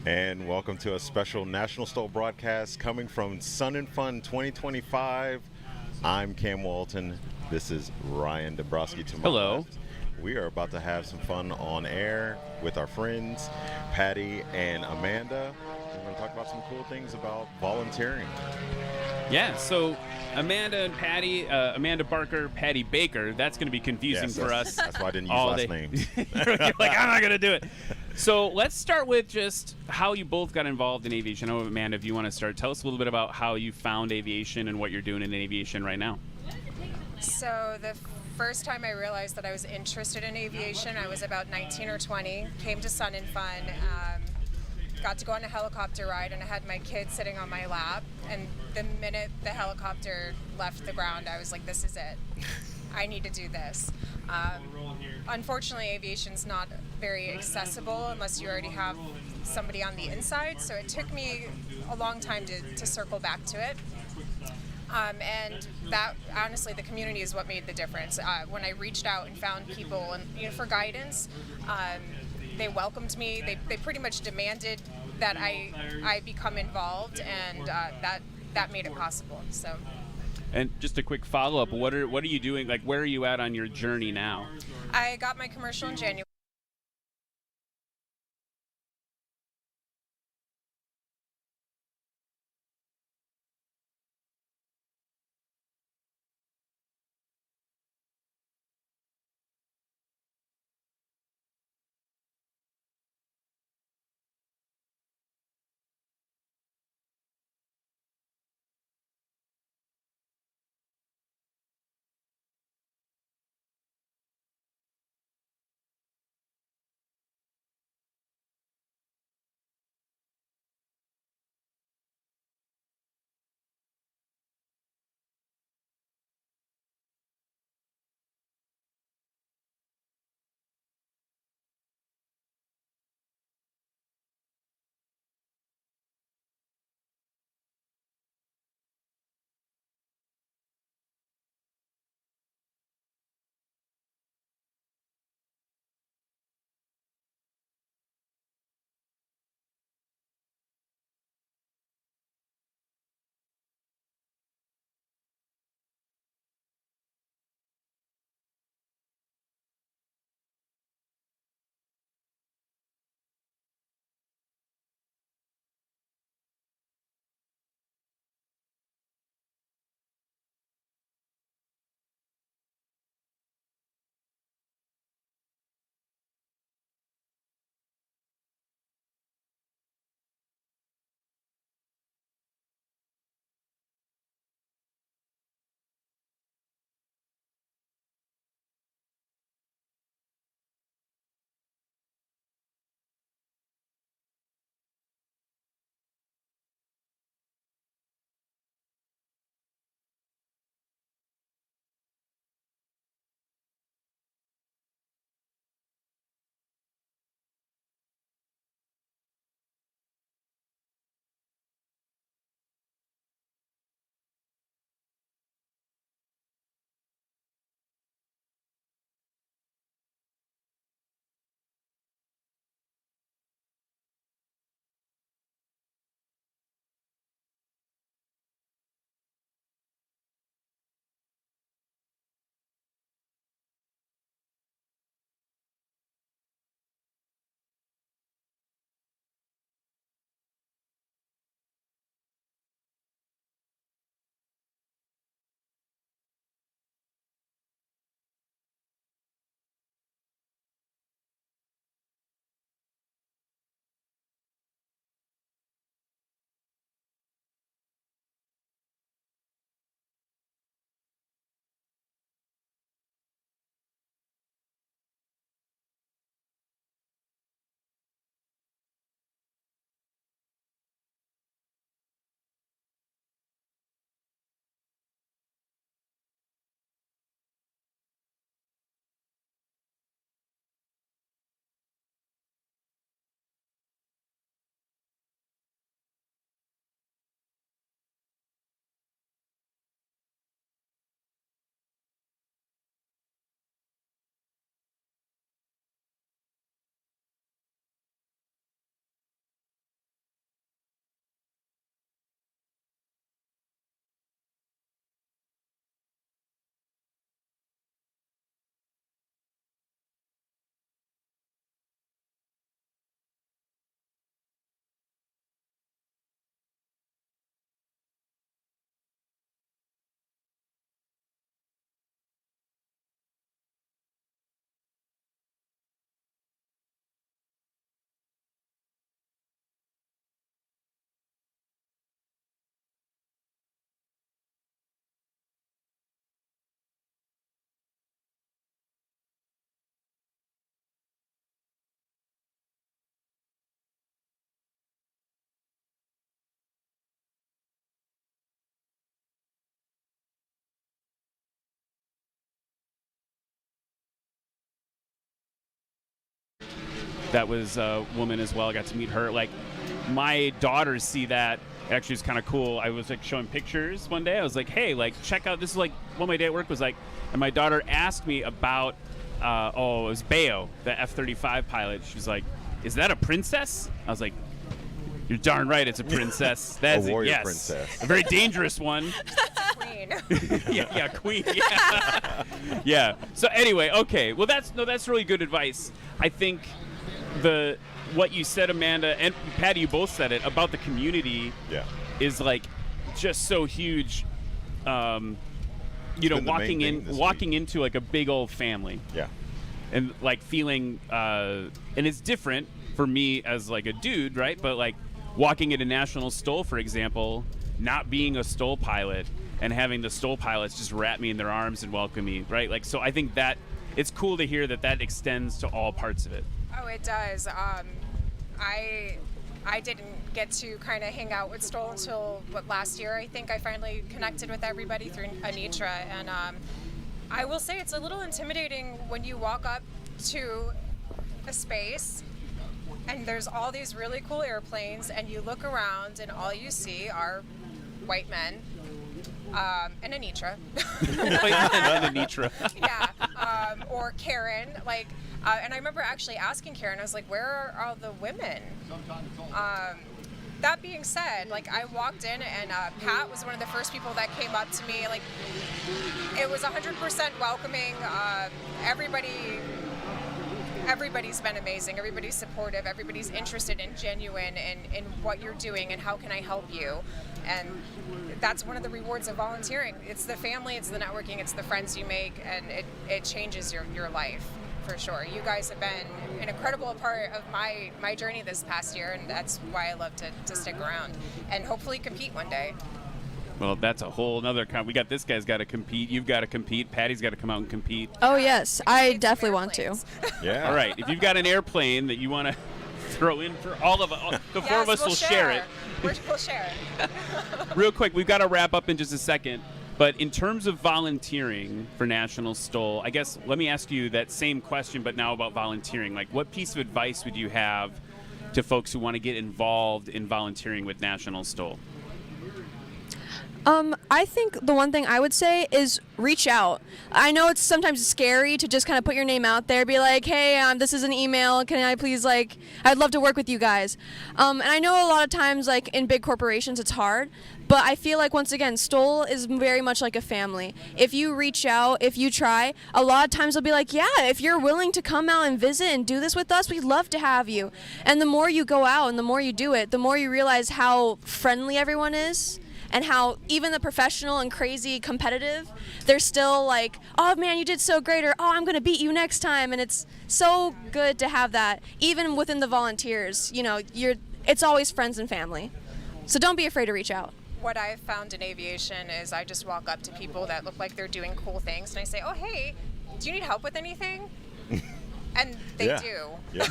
And welcome to a special National STOL broadcast coming from Sun and Fun 2025. I'm Cam Walton. This is Ryan Dabrowski to my Hello. left. We are about to have some fun on air with our friends, Patty and Amanda. We're going to talk about some cool things about volunteering. Yeah, so Amanda and Patty, Amanda Barker, Patty Baker, that's going to be confusing Yes, for us. That's why I didn't use all last day. names. You're like, I'm not going to do it. So let's start with just how you both got involved in aviation. I know, Amanda, if you want to start, tell us a little bit about how you found aviation and what you're doing in aviation right now. So the first time I realized that I was interested in aviation, I was about 19 or 20, came to Sun and Fun, got to go on a helicopter ride, and I had my kid sitting on my lap, and the minute the helicopter left the ground, I was like, this is it. I need to do this. Unfortunately, aviation's not very accessible unless you already have somebody on the inside, so it took me a long time to circle back to it. And that, honestly, the community is what made the difference. When I reached out and found people and for guidance, they welcomed me. They pretty much demanded that I become involved, and that made it possible. So. And just a quick follow-up, what are you doing? Like, where are you at on your journey now? I got my commercial in January. that was a woman as well. I got to meet her. Like, my daughters see that. Actually, it's kind of cool. I was like showing pictures one day. I was like, hey, like, check out, this is like what my day at work was like. And my daughter asked me about, it was Bayo, the F-35 pilot. She was like, is that a princess? I was like, you're darn right, it's a princess. That's a warrior yes, princess. A very dangerous one. Queen. yeah, queen. Yeah. Yeah. So anyway, okay. Well, that's really good advice. I think what you said, Amanda, and Patty, you both said it about the community. Yeah. Is like just so huge. You know, walking into like a big old family. Yeah. And like feeling, and it's different for me as like a dude, right? But like walking at a national STOL, for example, not being a STOL pilot and having the STOL pilots just wrap me in their arms and welcome me, right? Like, so I think that it's cool to hear that extends to all parts of it. Oh, it does. I didn't get to kind of hang out with STOL until last year. I think I finally connected with everybody through Anitra, and I will say it's a little intimidating when you walk up to a space and there's all these really cool airplanes, and you look around and all you see are white men and Anitra. Anitra. Yeah, or Karen, like. And I remember actually asking Karen, I was like, where are all the women? That being said, like, I walked in and Pat was one of the first people that came up to me. Like, it was 100% welcoming. Everybody's been amazing. Everybody's supportive. Everybody's interested and genuine in what you're doing and how can I help you. And that's one of the rewards of volunteering. It's the family, it's the networking, it's the friends you make, and it changes your life. For sure. You guys have been an incredible part of my journey this past year, and that's why I love to stick around and hopefully compete one day. Well, that's a whole nother we got this guy's got to compete. You've got to compete. Patty's got to come out and compete. Oh, yes. I definitely want to. Yeah. All right. If you've got an airplane that you want to throw in for all of us, the four of us will share it. We'll share it. Real quick, we've got to wrap up in just a second. But in terms of volunteering for National STOL, I guess let me ask you that same question, but now about volunteering. Like, what piece of advice would you have to folks who want to get involved in volunteering with National STOL? I think the one thing I would say is reach out. I know it's sometimes scary to just kind of put your name out there, be like, hey, this is an email. Can I please, like, I'd love to work with you guys. And I know a lot of times, like, in big corporations, it's hard. But I feel like, once again, STOL is very much like a family. If you reach out, if you try, a lot of times they'll be like, yeah, if you're willing to come out and visit and do this with us, we'd love to have you. And the more you go out and the more you do it, the more you realize how friendly everyone is. And how even the professional and crazy competitive, they're still like, oh man, you did so great, or oh, I'm gonna beat you next time. And it's so good to have that, even within the volunteers. You know, it's always friends and family. So don't be afraid to reach out. What I've found in aviation is I just walk up to people that look like they're doing cool things, and I say, oh hey, do you need help with anything? And they do. Yeah.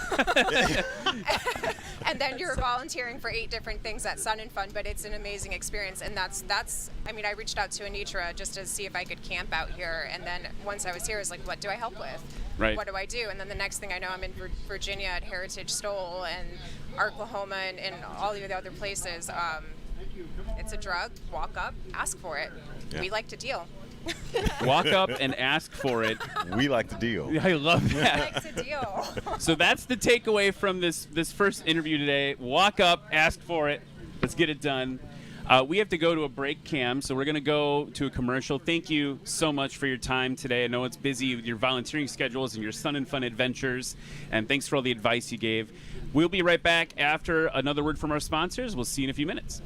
And then you're volunteering for 8 different things at Sun and Fun, but it's an amazing experience. And that's I mean, I reached out to Anitra just to see if I could camp out here. And then once I was here, I was like, what do I help with? Right. What do I do? And then the next thing I know, I'm in Virginia at Heritage STOL and Oklahoma and all the other places. It's a drug. Walk up, ask for it. Yeah. We like to deal. Walk up and ask for it. We like to deal. I love We that. like to deal. So that's the takeaway from this first interview today. Walk up, ask for it. Let's get it done. We have to go to a break, Cam, so we're going to go to a commercial. Thank you so much for your time today. I know it's busy with your volunteering schedules and your Sun and Fun adventures, and thanks for all the advice you gave. We'll be right back after another word from our sponsors. We'll see you in a few minutes.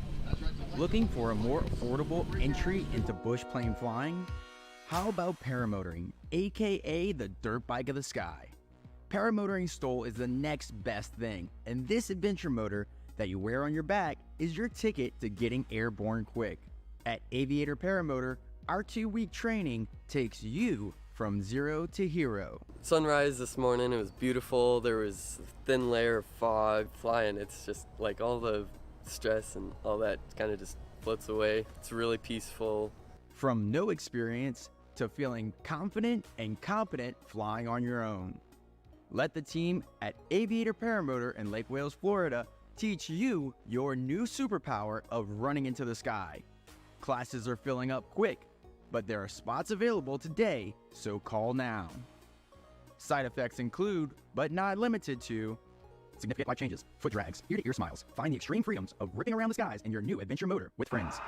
Looking for a more affordable entry into bush plane flying? How about paramotoring, aka the dirt bike of the sky? Paramotoring STOL is the next best thing, and this adventure motor that you wear on your back is your ticket to getting airborne quick. At Aviator Paramotor, our 2-week training takes you from zero to hero. Sunrise this morning, it was beautiful. There was a thin layer of fog flying. It's just like all the stress and all that kind of just floats away. It's really peaceful. From no experience to feeling confident and competent flying on your own. Let the team at Aviator Paramotor in Lake Wales, Florida, teach you your new superpower of running into the sky. Classes are filling up quick, but there are spots available today, so call now. Side effects include, but not limited to, significant life changes, foot drags, ear-to-ear smiles. Find the extreme freedoms of ripping around the skies in your new adventure motor with friends.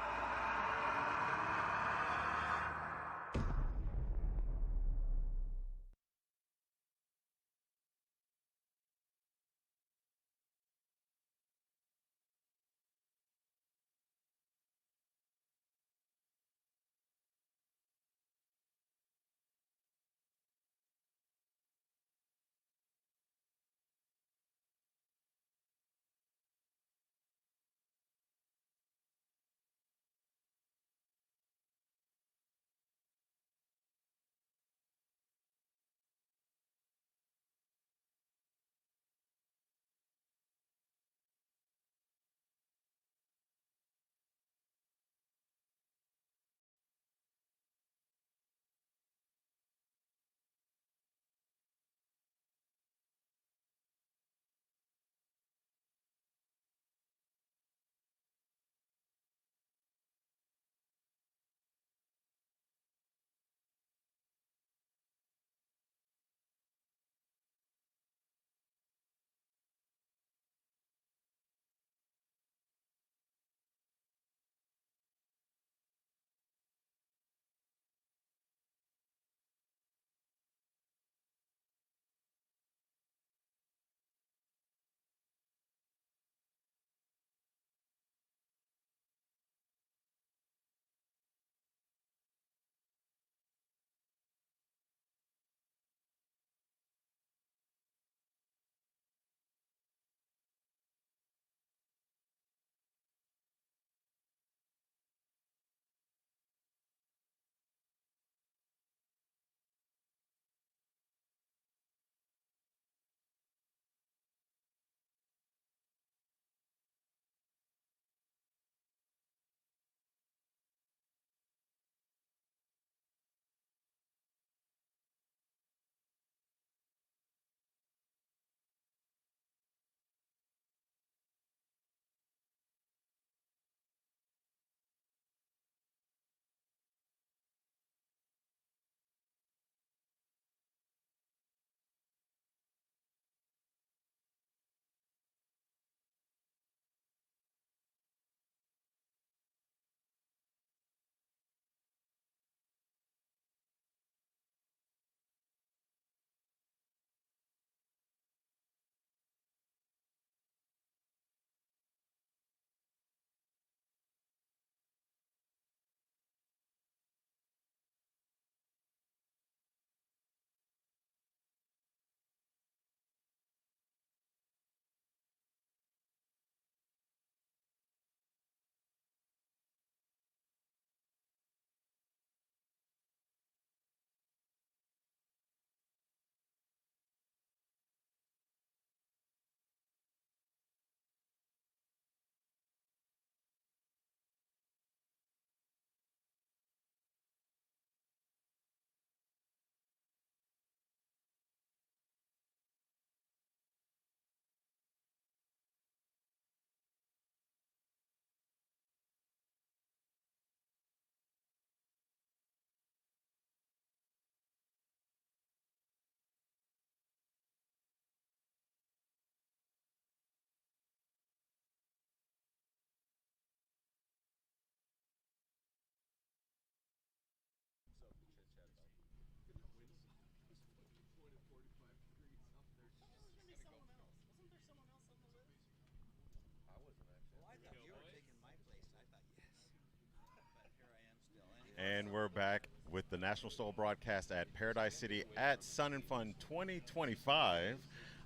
And we're back with the National STOL broadcast at Paradise City at Sun and Fun 2025.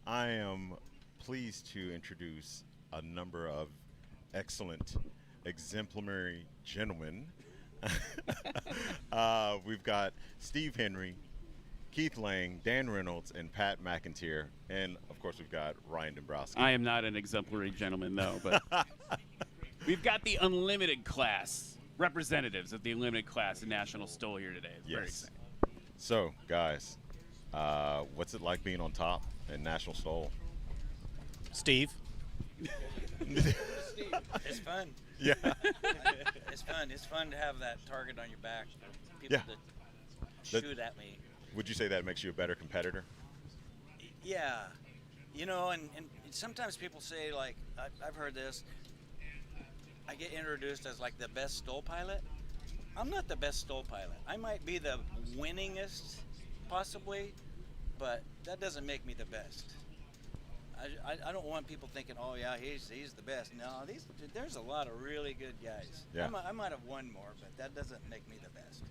I am pleased to introduce a number of excellent, exemplary gentlemen. We've got Steve Henry, Keith Lange, Dan Reynolds, and Pat McInteer. And, of course, we've got Ryan Dombrowski. I am not an exemplary gentleman, though, but we've got the unlimited class, representatives of the unlimited class in National STOL here today. It's very exciting. So, guys, what's it like being on top? at National STOL? Steve. It's fun. Yeah. It's fun. It's fun to have that target on your back. People Yeah. that shoot at me. Would you say that makes you a better competitor? Yeah. You know, and sometimes people say, like, I've heard this, I get introduced as like the best STOL pilot. I'm not the best STOL pilot. I might be the winningest, possibly, but that doesn't make me the best. I don't want people thinking, oh yeah, he's the best. No, there's a lot of really good guys. Yeah. I might have won more, but that doesn't make me the best.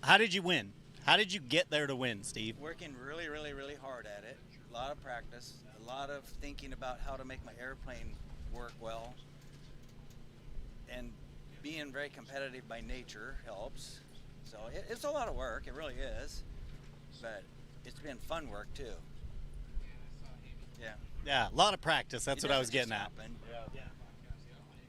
How did you win? How did you get there to win, Steve? Working really, really, really hard at it. A lot of practice. A lot of thinking about how to make my airplane work well. And being very competitive by nature helps. So it's a lot of work. It really is. But it's been fun work too. Yeah. Yeah, a lot of practice. That's It what I was doesn't getting just at. happen.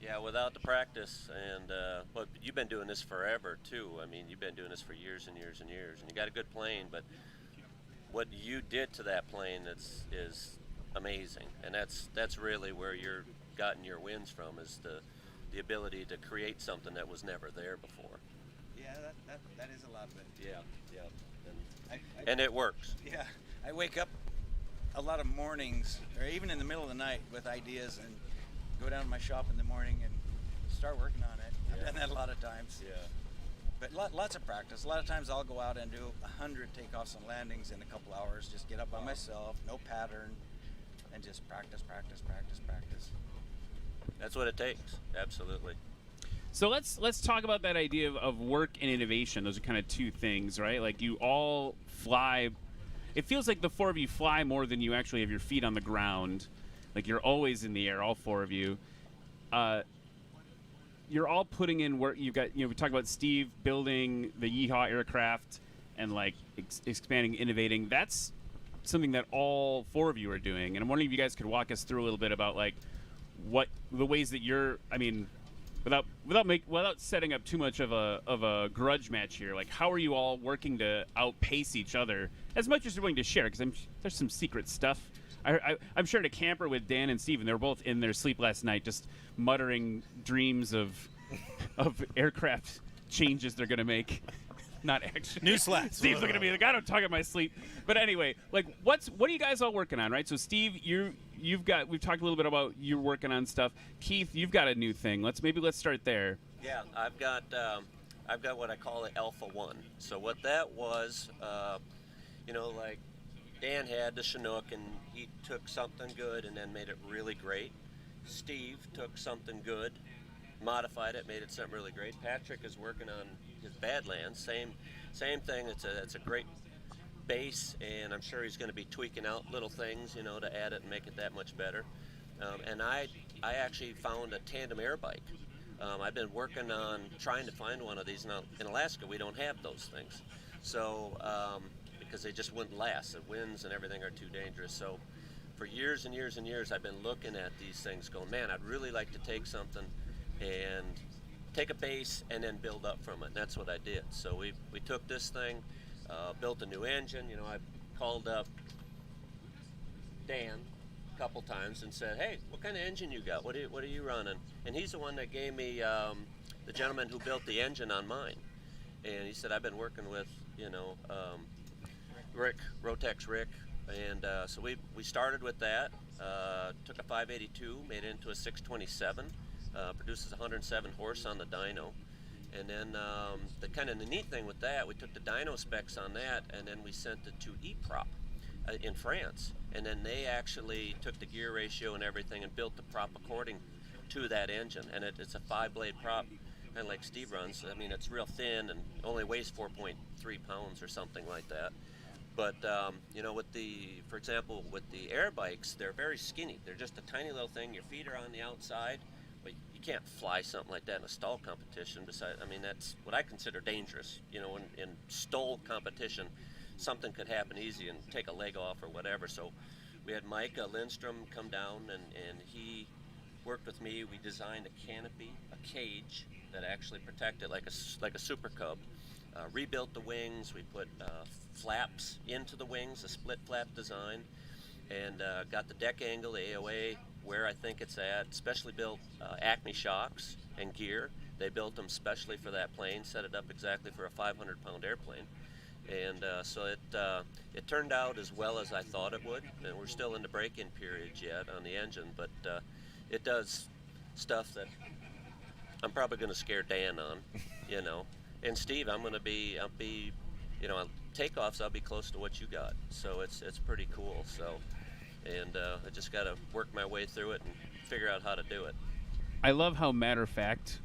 Yeah, without the practice, and but you've been doing this forever too. I mean, you've been doing this for years and years and years, and you got a good plane. But what you did to that plane is amazing, and that's really where you're gotten your wins from, is the ability to create something that was never there before. Yeah, that is a lot of it. Yeah. I- And it works. Yeah, I wake up a lot of mornings, or even in the middle of the night, with ideas, and go down to my shop in the morning and start working on it. I've done that a lot of times. Yeah. But lots of practice. A lot of times I'll go out and do 100 takeoffs and landings in a couple hours. Just get up by myself, no pattern, and just practice. That's what it takes. Absolutely. So let's talk about that idea of work and innovation. Those are kind of two things, right? Like, you all fly. It feels like the four of you fly more than you actually have your feet on the ground. Like, you're always in the air, all four of you. You're all putting in work. You've got, we talked about Steve building the Yeehaw aircraft and like expanding, innovating. That's something that all four of you are doing. And I'm wondering if you guys could walk us through a little bit about like what the ways that you're. I mean, without setting up too much of a grudge match here. Like, how are you all working to outpace each other as much as you're willing to share? Because there's some secret stuff. I'm sharing a camper with Dan and Steve, and they were both in their sleep last night, just muttering dreams of aircraft changes they're gonna make. Not actually. Newsflash. Steve's looking at me like, I don't talk in my sleep. But anyway, like, what are you guys all working on, right? So Steve, we've talked a little bit about you working on stuff. Keith, you've got a new thing. Let's start there. Yeah, I've got what I call it Alpha 1. So what that was, like Dan had the Chinook, and he took something good and then made it really great. Steve took something good, modified it, made it something really great. Patrick is working on his Badlands, same thing. It's a great base, and I'm sure he's going to be tweaking out little things, to add it and make it that much better. And I actually found a tandem air bike. I've been working on trying to find one of these. Now in Alaska, we don't have those things, so because they just wouldn't last. The winds and everything are too dangerous. So for years and years and years, I've been looking at these things, going, man, I'd really like to take something and take a base and then build up from it. And that's what I did. So we took this thing, built a new engine. I called up Dan a couple times and said, hey, what kind of engine you got? What are you running? And he's the one that gave me the gentleman who built the engine on mine. And he said, I've been working with Rick, Rotex Rick. And so we started with that, took a 582, made it into a 627, produces 107 horse on the dyno. And then the neat thing with that, we took the dyno specs on that, and then we sent it to E-Prop in France. And then they actually took the gear ratio and everything and built the prop according to that engine. And it's a 5-blade prop, kind of like Steve runs. I mean, it's real thin and only weighs 4.3 pounds or something like that. But for example, with the air bikes, they're very skinny. They're just a tiny little thing. Your feet are on the outside, but you can't fly something like that in a STOL competition. That's what I consider dangerous. In STOL competition, something could happen easy and take a leg off or whatever. So we had Mike Lindstrom come down, and he worked with me. We designed a canopy, a cage that actually protected like a Super Cub. Rebuilt the wings. We put flaps into the wings, a split flap design, and got the deck angle, the AOA, where I think it's at. Specially built Acme shocks and gear. They built them specially for that plane, set it up exactly for a 500-pound airplane. And so it turned out as well as I thought it would. And we're still in the break-in period yet on the engine, but it does stuff that I'm probably going to scare Dan on, you know. And Steve, I'll be, you know, takeoffs, I'll be close to what you got. So it's pretty cool. So, and I just got to work my way through it and figure out how to do it. I love how matter of fact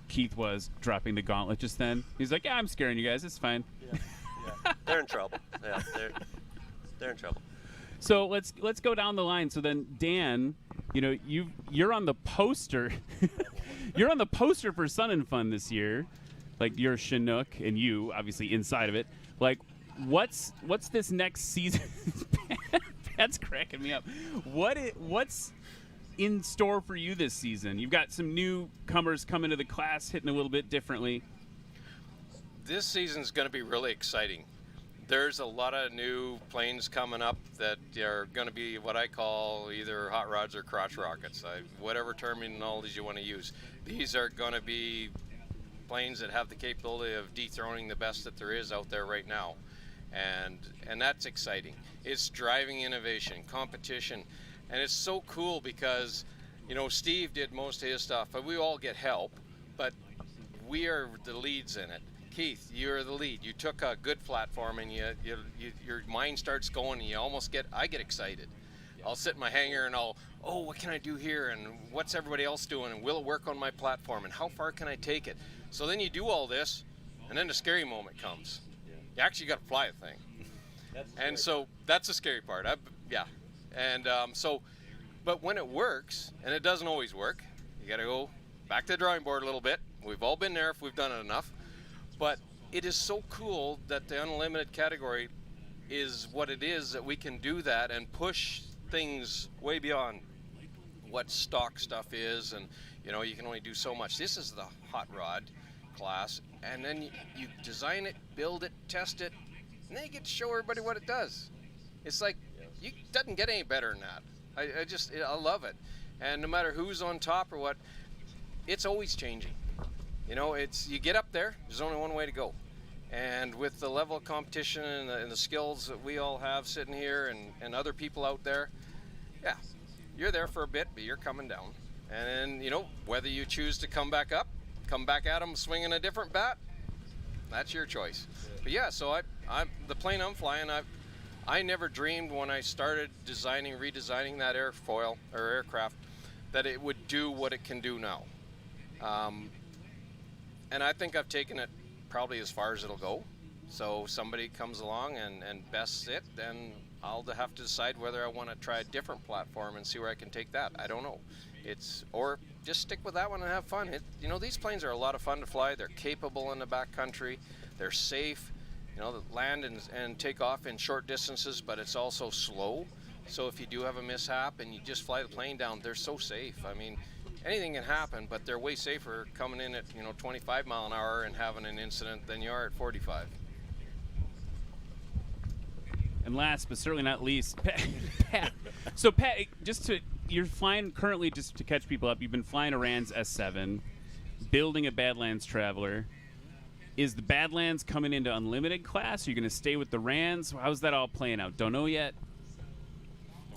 Keith was dropping the gauntlet just then. He's like, yeah, I'm scaring you guys. It's fine. Yeah. They're in trouble. Yeah, they're in trouble. So let's go down the line. So then, Dan, you know, you're on the poster. You're on the poster for Sun and Fun this year. Like, you're Chinook, and you obviously inside of it. Like, what's this next season? That's cracking me up. What's in store for you this season? You've got some newcomers coming to the class, hitting a little bit differently. This season's going to be really exciting. There's a lot of new planes coming up that are going to be what I call either hot rods or crotch rockets, whatever terminology you want to use. These are going to be planes that have the capability of dethroning the best that there is out there right now, and that's exciting. It's driving innovation, competition, and it's so cool because, you know, Steve did most of his stuff, but we all get help, but we are the leads in it. Keith, you're the lead. You took a good platform and your mind starts going and I get excited. I'll sit in my hangar and what can I do here and what's everybody else doing and will it work on my platform and how far can I take it? So then you do all this and then the scary moment comes. You actually got to fly a thing. And so that's the scary part. But when it works, and it doesn't always work, you got to go back to the drawing board a little bit. We've all been there if we've done it enough. But it is so cool that the unlimited category is what it is, that we can do that and push things way beyond what stock stuff is, and you know, you can only do so much. This is the hot rod class, and then you design it, build it, test it, and then you get to show everybody what it does. It's like, it doesn't get any better than that. I love it. And no matter who's on top or what, it's always changing. You know, you get up there's only one way to go. And with the level of competition and the skills that we all have sitting here and other people out there, yeah, you're there for a bit, but you're coming down. And then, you know, whether you choose to come back up, come back at them swinging a different bat, that's your choice. But yeah, so the plane I'm flying, I never dreamed when I started redesigning that airfoil or aircraft that it would do what it can do now. And I think I've taken it probably as far as it'll go. So somebody comes along and bests it, then I'll have to decide whether I want to try a different platform and see where I can take that. I don't know. Or just stick with that one and have fun. You know, these planes are a lot of fun to fly. They're capable in the backcountry. They're safe. You know, land and take off in short distances, but it's also slow. So if you do have a mishap and you just fly the plane down, they're so safe. I mean, anything can happen, but they're way safer coming in at 25 mile an hour and having an incident than you are at 45. And last but certainly not least, Pat. So Pat, you're flying currently, just to catch people up, you've been flying a RANS S7, building a Badlands Traveler. Is the Badlands coming into unlimited class? Are you going to stay with the RANS? How's that all playing out? Don't know yet.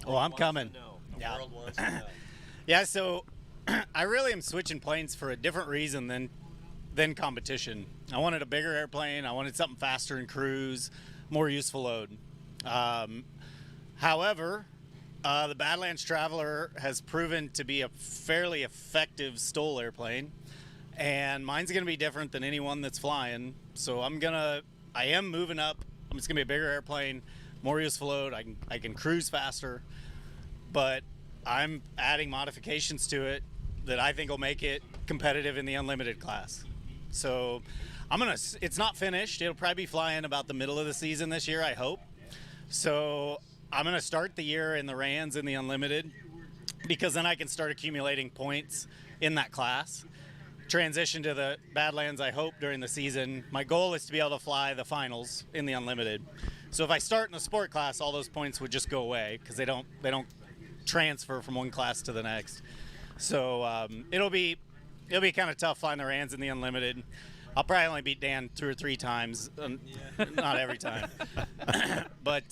Oh, I'm coming. The world wants to know. Yeah, so I really am switching planes for a different reason than competition. I wanted a bigger airplane. I wanted something faster in cruise, more useful load. However, the Badlands Traveler has proven to be a fairly effective STOL airplane, and mine's going to be different than anyone that's flying. So I am moving up. It's going to be a bigger airplane, more useful load. I can cruise faster, but I'm adding modifications to it that I think will make it competitive in the unlimited class. So it's not finished. It'll probably be flying about the middle of the season this year, I hope. So I'm going to start the year in the RANS in the unlimited, because then I can start accumulating points in that class. Transition to the Badlands, I hope, during the season. My goal is to be able to fly the finals in the unlimited. So if I start in a sport class, all those points would just go away because they don't transfer from one class to the next. So it'll be kind of tough flying the Rands in the unlimited. I'll probably only beat Dan 2 or 3 times, not every time. But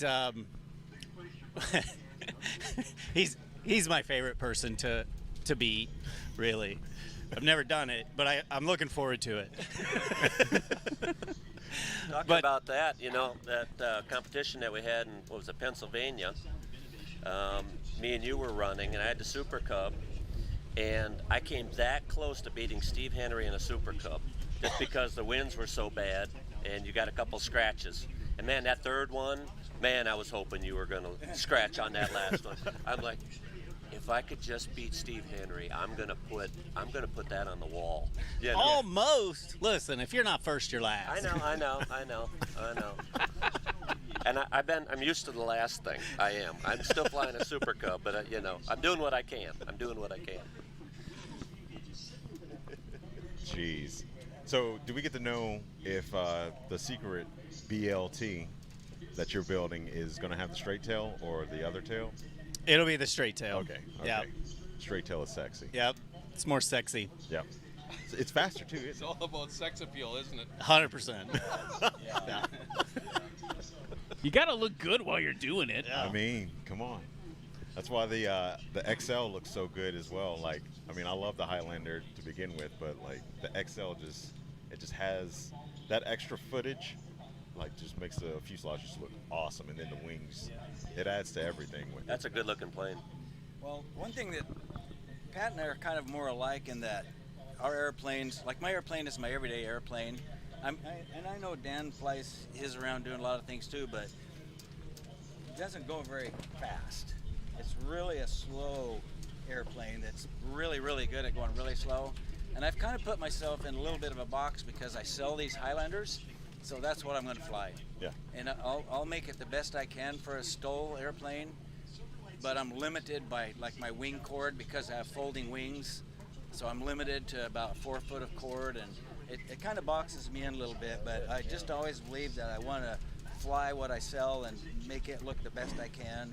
he's my favorite person to beat, really. I've never done it, but I'm looking forward to it. Talking about that, that competition that we had in, what was it, Pennsylvania, me and you were running, and I had the Super Cub, and I came that close to beating Steve Henry in a Super Cub, just because the winds were so bad, and you got a couple scratches. And man, that third one, man, I was hoping you were going to scratch on that last one. I'm like, if I could just beat Steve Henry, I'm gonna put that on the wall. Yeah, almost. Listen, if you're not first, you're last. I know. And I'm used to the last thing. I am. I'm still flying a Super Cub, but I'm doing what I can. Jeez. So, do we get to know if the secret BLT that you're building is going to have the straight tail or the other tail? It'll be the straight tail. Okay. Yeah. Straight tail is sexy. Yep. It's more sexy. Yep. It's faster too. It's all about sex appeal, isn't it? 100%. Yeah. You gotta look good while you're doing it. I mean, come on. That's why the XL looks so good as well. Like, I mean, I love the Highlander to begin with, but like the XL just has that extra footage. Like, just makes the fuselage just look awesome, and then the wings, it adds to everything. That's a good-looking plane. Well, one thing that Pat and I are kind of more alike in that our airplanes, like my airplane is my everyday airplane, and I know Dan flies his around doing a lot of things too, but it doesn't go very fast. It's really a slow airplane that's really, really good at going really slow. And I've kind of put myself in a little bit of a box because I sell these Highlanders. So that's what I'm going to fly. Yeah. And I'll make it the best I can for a STOL airplane, but I'm limited by like my wing cord because I have folding wings. So I'm limited to about 4 foot of cord, and it kind of boxes me in a little bit, but I just always believe that I want to fly what I sell and make it look the best I can.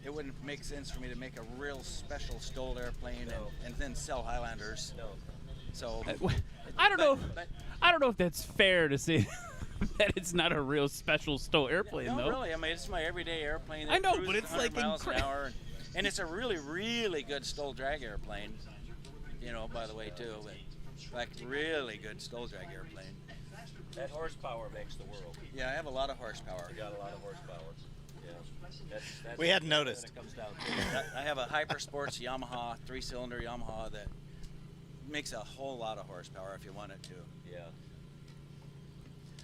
It wouldn't make sense for me to make a real special STOL airplane and then sell Highlanders. No. So I don't know. I don't know if that's fair to say that it's not a real special STOL airplane, no, though. Really. I mean, it's my everyday airplane. That I know, cruises but it's 100 like miles an hour, and it's a really, really good STOL drag airplane. By the way, too. But like really good STOL drag airplane. That horsepower makes the world. Yeah, I have a lot of horsepower. You got a lot of horsepower. Yeah. That's We hadn't noticed. It comes down to. I have a Hypersports Yamaha, 3-cylinder Yamaha that makes a whole lot of horsepower if you want it to. Yeah.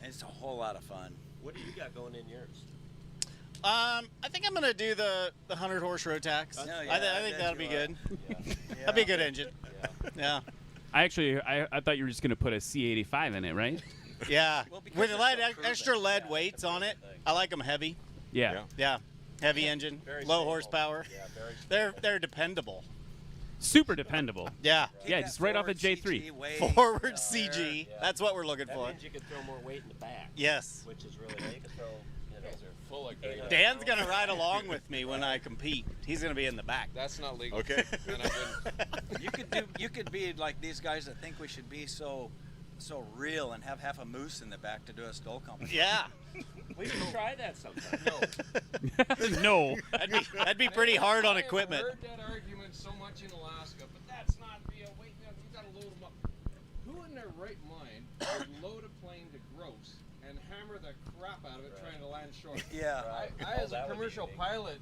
And it's a whole lot of fun. What do you got going in yours? I think I'm gonna do the 100 horse Rotax. No, I think that'll be good. Yeah. That'd be a good engine. Yeah. Yeah. I thought you were just gonna put a C85 in it, right? Yeah. Well, because With they're lead, so proven. extra lead weights on it. I like them heavy. Yeah. Yeah. Heavy engine, Very low stable. horsepower. Yeah, very They're dependable. Super dependable. Yeah. Yeah, Keep just that right off the forward J3. CG way Forward up CG. Yeah. That's what we're looking That for. means you can throw more weight in the back. Yes. Which is really nice. You can throw, Full of great. Dan's gonna ride along with me when I compete. He's gonna be in the back. That's not legal. Okay. And You could be like these guys that think we should be so real and have half a moose in the back to do a STOL competition. Yeah. we can try that sometime. No. That'd be pretty hard on equipment. I have heard that argument so much in Alaska, but that's not the weight. You got to load them up. Who in their right mind would load a plane to gross and hammer the crap out of it trying to land short? Yeah. I as a that would be commercial me. pilot,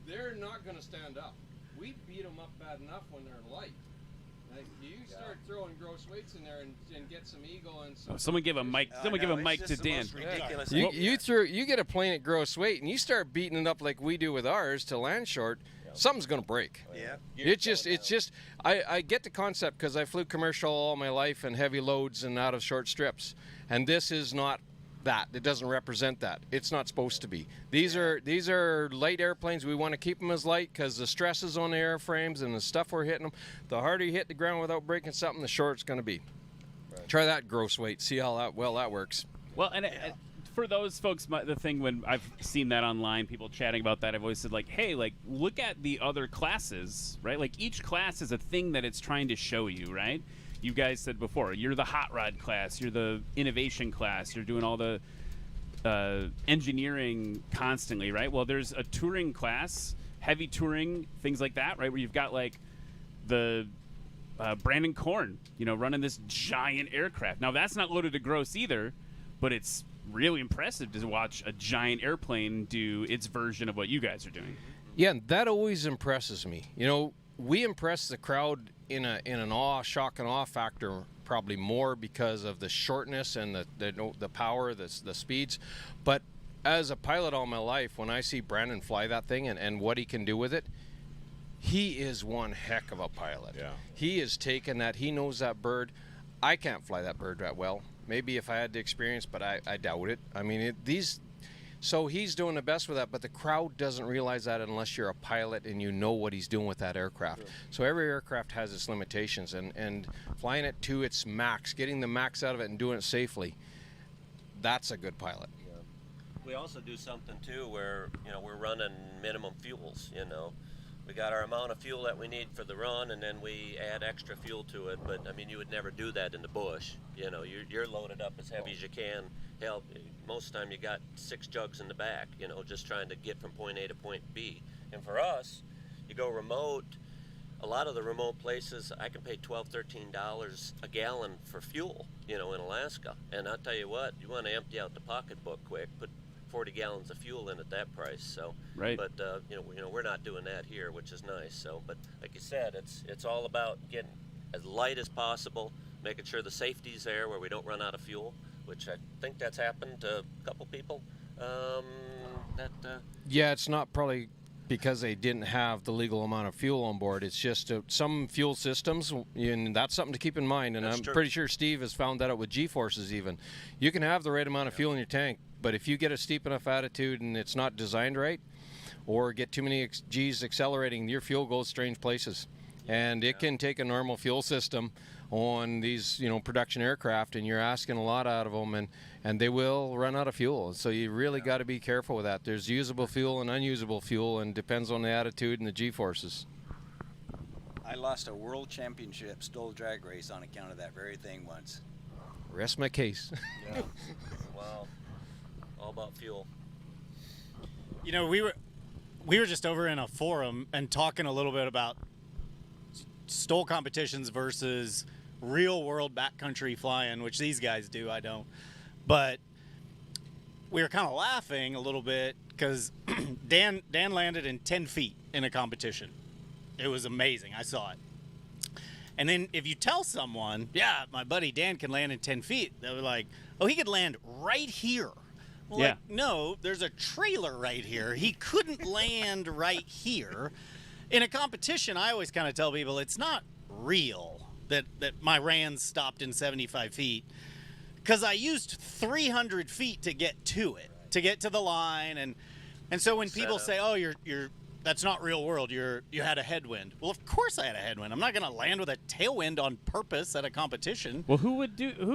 they're not going to stand up. We beat them up bad enough when they're light. Like, you start throwing gross weights in there and get some ego and some. Someone give a mic. Someone give a it's mic just to the Dan. most ridiculous You get a plane at gross weight and you start beating it up like we do with ours to land short, something's going to break. Yeah. It's just I get the concept because I flew commercial all my life and heavy loads and out of short strips, and this is not that. It doesn't represent that. It's not supposed to be. These are light airplanes. We want to keep them as light because the stresses on the airframes and the stuff we're hitting them, the harder you hit the ground without breaking something, the shorter it's going to be. Try that gross weight. See how that works. Well, and for those folks, the thing when I've seen that online, people chatting about that, I've always said, like, hey, like, look at the other classes, right? Like, each class is a thing that it's trying to show you, right? You guys said before, you're the hot rod class, you're the innovation class, you're doing all the engineering constantly, right? Well, there's a touring class, heavy touring, things like that, right? Where you've got, like, the Brandon Korn, running this giant aircraft. Now, that's not loaded to gross either, but it's really impressive to watch a giant airplane do its version of what you guys are doing. Yeah, that always impresses me. We impress the crowd in an awe, shock and awe factor probably more because of the shortness and the power, the speeds. But as a pilot all my life, when I see Brandon fly that thing and what he can do with it, he is one heck of a pilot. Yeah. He is taking that. He knows that bird. I can't fly that bird that well. Maybe if I had the experience, but I doubt it. I mean, so he's doing the best with that, but the crowd doesn't realize that unless you're a pilot and you know what he's doing with that aircraft. Sure. So every aircraft has its limitations, and flying it to its max, getting the max out of it and doing it safely, that's a good pilot. Yeah. We also do something too where, we're running minimum fuels, We got our amount of fuel that we need for the run, and then we add extra fuel to it. But I mean, you would never do that in the bush. You're loaded up as heavy as you can. Hell, most of the time you got 6 jugs in the back. Just trying to get from point A to point B. And for us, you go remote. A lot of the remote places, I can pay $12, $13 a gallon for fuel. In Alaska. And I'll tell you what, you want to empty out the pocketbook quick, put 40 gallons of fuel in at that price. So, right. But we're not doing that here, which is nice. So, but like you said, it's all about getting as light as possible, making sure the safety's there where we don't run out of fuel, which I think that's happened to a couple people. Yeah, it's not probably because they didn't have the legal amount of fuel on board. It's just some fuel systems, and that's something to keep in mind. And I'm pretty sure Steve has found that out with G-forces even. You can have the right amount of fuel in your tank, but if you get a steep enough attitude and it's not designed right, or get too many G's accelerating, your fuel goes strange places. And it can take a normal fuel system on these, production aircraft, and you're asking a lot out of them, and they will run out of fuel. So you really got to be careful with that. There's usable fuel and unusable fuel, and depends on the attitude and the G-forces. I lost a world championship STOL drag race on account of that very thing once. Rest my case. Yeah. Wow. All about fuel. We were just over in a forum and talking a little bit about STOL competitions versus real world backcountry flying, which these guys do, I don't. But we were kind of laughing a little bit because Dan landed in 10 feet in a competition. It was amazing. I saw it. And then if you tell someone, yeah, my buddy Dan can land in 10 feet, they were like, oh, he could land right here. Well, yeah. No, there's a trailer right here. He couldn't land right here. In a competition, I always kind of tell people it's not real that my RANs stopped in 75 feet because I used 300 feet to get to it, to get to the line. And so when people say, oh, that's not real world, you had a headwind. Well, of course I had a headwind. I'm not going to land with a tailwind on purpose at a competition. Well, who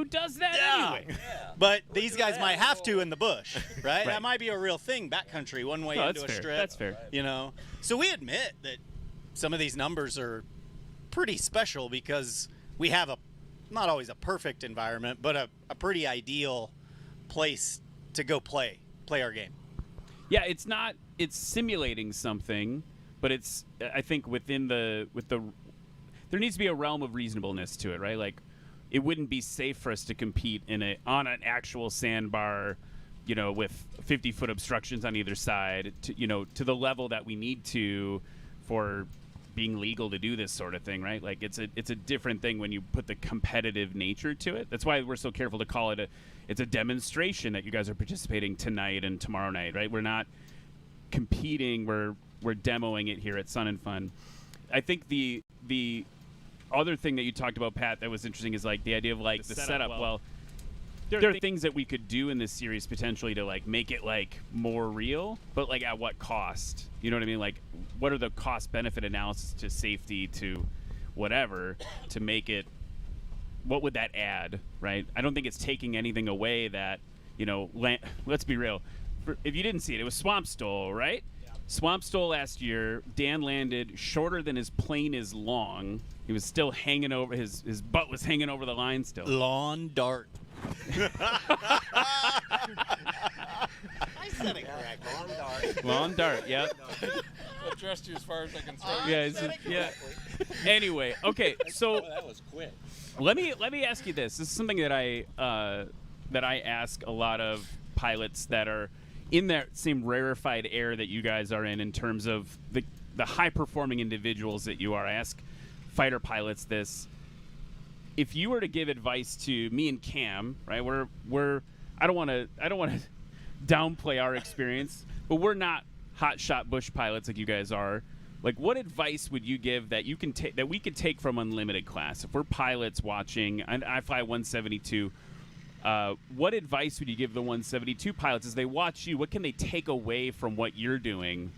does that anyway? Yeah. But these guys might have to in the bush, right? That might be a real thing, backcountry, one way into a strip. That's fair. So we admit that some of these numbers are pretty special because we have not always a perfect environment, but a pretty ideal place to go play our game. Yeah, it's simulating something, but I think there needs to be a realm of reasonableness to it, right? Like, it wouldn't be safe for us to compete on an actual sandbar, with 50-foot obstructions on either side, to the level that we need to for being legal to do this sort of thing, right? Like, it's a different thing when you put the competitive nature to it. That's why we're so careful to call it it's a demonstration that you guys are participating tonight and tomorrow night, right? We're not competing, we're demoing it here at Sun and Fun. I think the other thing that you talked about, Pat, that was interesting is like the idea of like the setup. Well, there are things that we could do in this series potentially to like make it like more real, but like at what cost? You know what I mean? Like, what are the cost benefit analysis to safety, to whatever, to make it, what would that add, right? I don't think it's taking anything away that let's be real. If you didn't see it, it was Swamp STOL, right? Yeah. Swamp STOL last year, Dan landed shorter than his plane is long. He was still hanging over, his butt was hanging over the line still. Lawn dart. I said it correct. Lawn dart. Lawn dart, yep. I trust you as far as I can throw. Yeah. Anyway, okay, so that was quick. let me ask you this. This is something that I ask a lot of pilots that are in that same rarefied air that you guys are in terms of the high performing individuals that you are. I ask fighter pilots this. If you were to give advice to me and Cam, right? We're I don't want to downplay our experience, but we're not hot shot bush pilots like you guys are. Like, what advice would you give that you can take that we could take from Unlimited class? If we're pilots watching, and I fly 172, what advice would you give the 172 pilots as they watch you? What can they take away from what you're doing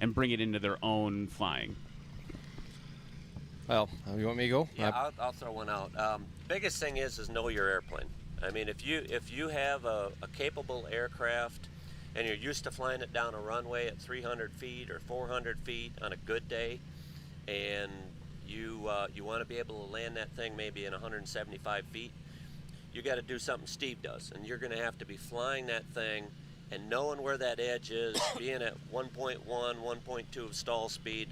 and bring it into their own flying? Well, you want me to go? Yeah, I'll throw one out. Biggest thing is know your airplane. I mean, if you have a capable aircraft and you're used to flying it down a runway at 300 feet or 400 feet on a good day, and you want to be able to land that thing maybe in 175 feet, you got to do something Steve does, and you're going to have to be flying that thing and knowing where that edge is, being at 1.1, 1.2 of stall speed,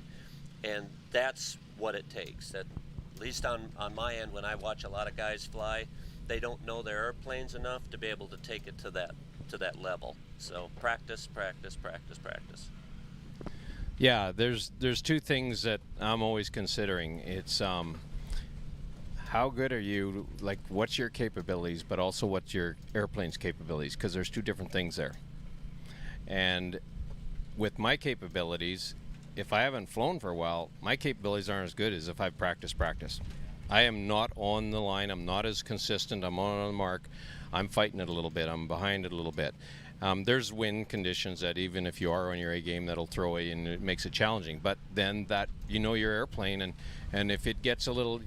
and that's what it takes. That, at least on my end, when I watch a lot of guys fly, they don't know their airplanes enough to be able to take it to that level. So practice. Yeah, there's two things that I'm always considering. It's how good are you, like what's your capabilities, but also what's your airplane's capabilities, because there's two different things there. And with my capabilities, if I haven't flown for a while, my capabilities aren't as good as if I've practiced. I am not on the line. I'm not as consistent. I'm on the mark. I'm fighting it a little bit. I'm behind it a little bit. There's wind conditions that even if you are on your A game, that'll throw you and it makes it challenging. But then that, your airplane, and if it gets a little,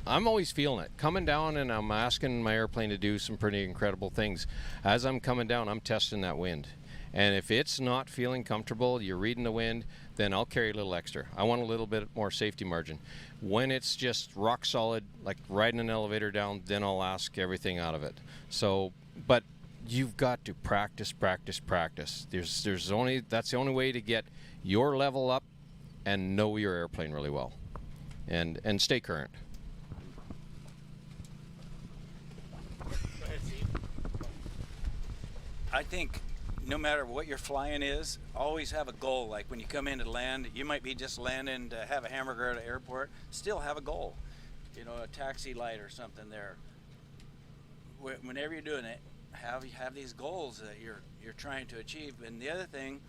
I'm always feeling it. Coming down, and I'm asking my airplane to do some pretty incredible things. As I'm coming down, I'm testing that wind. And if it's not feeling comfortable, you're reading the wind, then I'll carry a little extra. I want a little bit more safety margin. When it's just rock solid, like riding an elevator down, then I'll ask everything out of it. So, but you've got to practice. That's the only way to get your level up and know your airplane really well, and stay current. I think no matter what your flying is, always have a goal. Like when you come in to land, you might be just landing to have a hamburger at an airport, still have a goal. A taxi light or something there. Whenever you're doing it, have these goals that you're trying to achieve. And the other thing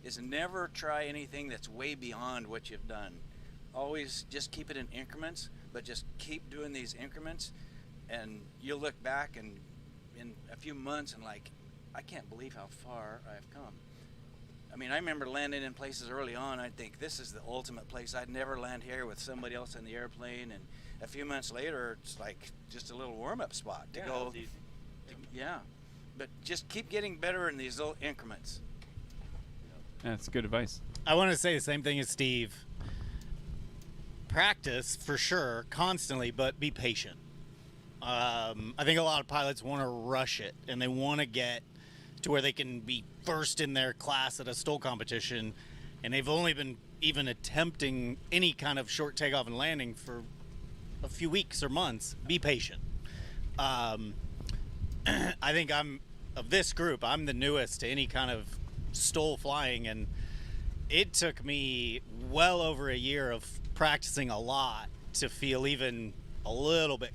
is never try anything that's way beyond what you've done. Always just keep it in increments, but just keep doing these increments, and you'll look back and in a few months and like, I can't believe how far I've come. I mean, I remember landing in places early on. I think this is the ultimate place. I'd never land here with somebody else in the airplane, and a few months later, it's like just a little warm-up spot to go. Yeah, but just keep getting better in these little increments. That's good advice. I want to say the same thing as Steve. Practice for sure, constantly, but be patient. I think a lot of pilots want to rush it, and they want to get to where they can be first in their class at a STOL competition, and they've only been even attempting any kind of short takeoff and landing for a few weeks or months. Be patient. I think of this group, I'm the newest to any kind of STOL flying, and it took me well over a year of practicing a lot to feel even a little bit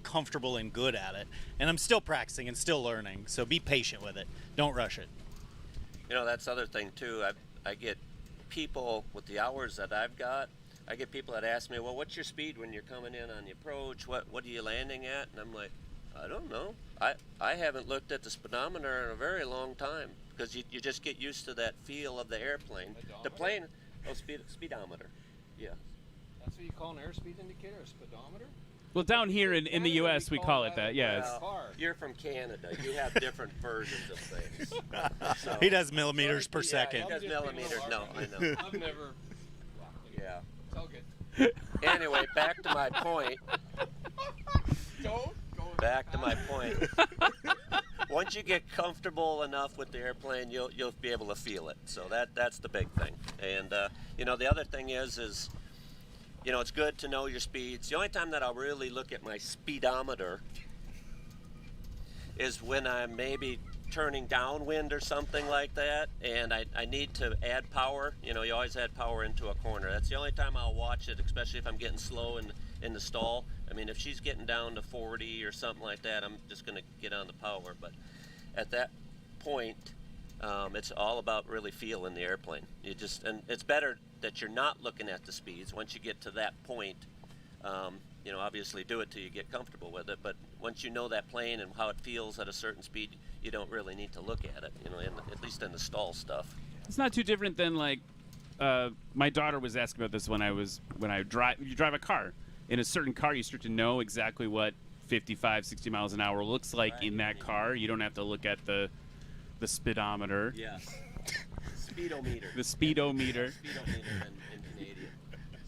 comfortable and good at it, and I'm still practicing and still learning, so be patient with it. Don't rush it. That's the other thing too. I get people with the hours that I've got, I get people that ask me, well, what's your speed when you're coming in on the approach? What are you landing at? And I'm like, I don't know. I haven't looked at the speedometer in a very long time, because you just get used to that feel of the airplane. The plane, speedometer. Yeah. That's what you call an airspeed indicator, a speedometer? Well, down here in the U.S., we call it that. Yeah. Well, you're from Canada. You have different versions of things. So, He does millimeters per second. he does millimeters. No, I know. I've never. Yeah. It's all good. Anyway, back to my point. Don't go. Back to my point. Once you get comfortable enough with the airplane, you'll be able to feel it. So that's the big thing. And the other thing is it's good to know your speeds. The only time that I'll really look at my speedometer is when I'm maybe turning downwind or something like that, and I need to add power. You always add power into a corner. That's the only time I'll watch it, especially if I'm getting slow in the stall. I mean, if she's getting down to 40 or something like that, I'm just going to get on the power. But at that point, it's all about really feeling the airplane. And it's better that you're not looking at the speeds. Once you get to that point, obviously do it till you get comfortable with it. But once you know that plane and how it feels at a certain speed, you don't really need to look at it. At least in the stall stuff. It's not too different than like my daughter was asking about this when you drive a car. In a certain car, you start to know exactly what 55, 60 miles an hour looks like in that car. You don't have to look at the speedometer. Yes. Speedometer. The speedometer. Speedometer in Canadian.